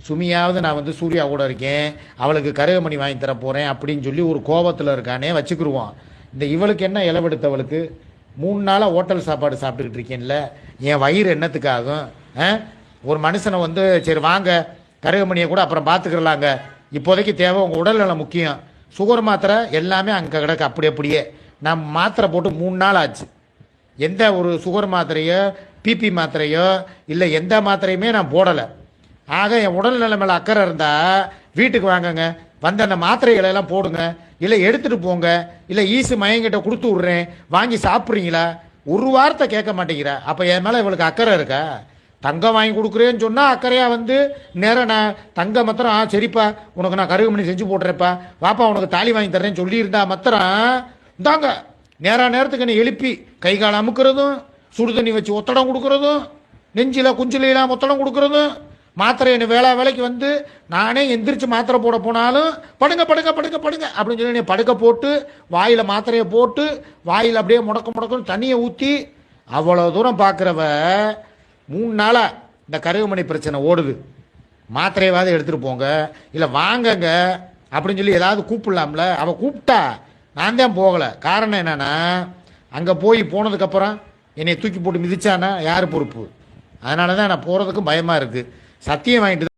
சுமியாவது நான் வந்து சூர்யா கூட இருக்கேன், அவளுக்கு கருகமணி வாங்கி தர போகிறேன் அப்படின்னு சொல்லி ஒரு கோபத்தில் இருக்கானே வச்சுக்கிருவான். இந்த இவளுக்கு என்ன இளவெடுத்தவளுக்கு 3 நாளாக ஹோட்டல் சாப்பாடு சாப்பிட்டுக்கிட்டு இருக்கேன்ல, என் வயிறு என்னத்துக்காகும்? ஒரு மனுஷனை வந்து சரி வாங்க கருகமணியை கூட அப்புறம் பார்த்துக்கிறலாங்க, இப்போதைக்கு தேவை உங்கள் உடல்நலம் முக்கியம், சுகர் மாத்திரை எல்லாமே அங்கே கிடக்கு அப்படியே. நான் மாத்திரை போட்டு 3 நாள் ஆச்சு. எந்த ஒரு சுகர் மாத்திரையோ பிபி மாத்திரையோ இல்லை எந்த மாத்திரையுமே நான் போடலை. ஆக என் உடல் நிலை மேலே அக்கறை இருந்தால் வீட்டுக்கு வாங்கங்க, வந்து அந்த மாத்திரைகளை எல்லாம் போடுங்க, இல்லை எடுத்துகிட்டு போங்க, இல்லை ஈசு மயங்கிட்ட கொடுத்து விட்றேன் வாங்கி சாப்பிட்றீங்களா? ஒரு வார்த்தை கேட்க மாட்டேங்கிற. அப்போ என் மேலே இவளுக்கு அக்கறை இருக்கா? தங்கம் வாங்கி கொடுக்குறேன்னு சொன்னால் அக்கறையாக வந்து நேரம் நான் தங்கம் மாத்திரம் சரிப்பா உனக்கு நான் கருகமணி செஞ்சு போடுறேப்பா, வாப்பா உனக்கு தாலி வாங்கி தர்றேன்னு சொல்லியிருந்தா மாத்திரம் இந்தாங்க நேரத்துக்கு என்னை எழுப்பி கை கால் அமுக்கிறதும், சுடு தண்ணி வச்சு ஒத்தடம் கொடுக்குறதும், நெஞ்சில் குஞ்சிலாம் ஒத்தடம் கொடுக்குறதும், மாத்திரை என்ன வேலைக்கு வந்து நானே எந்திரிச்சு மாத்திரை போட போனாலும் படுங்க படுங்க படுங்க படுங்க அப்படின்னு சொல்லி படுக்க போட்டு வாயில் மாத்திரையை போட்டு வாயில் அப்படியே முடக்கணும் தண்ணியை ஊற்றி அவ்வளோ தூரம் பார்க்குறவ 3 நாளாக இந்த கருகமணி பிரச்சனை ஓடுது. மாத்திரையாவது எடுத்துகிட்டு போங்க, இல்லை வாங்கங்க அப்படின்னு சொல்லி ஏதாவது கூப்பிடலாம்ல. அவள் கூப்பிட்டா நான் தான் போகலை. காரணம் என்னன்னா அங்கே போனதுக்கப்புறம் என்னை தூக்கி போட்டு மிதிச்சானா யார் பொறுப்பு? அதனால தான் நான் போகிறதுக்கும் பயமாக இருக்குது. சத்தியம் வாங்கிட்டு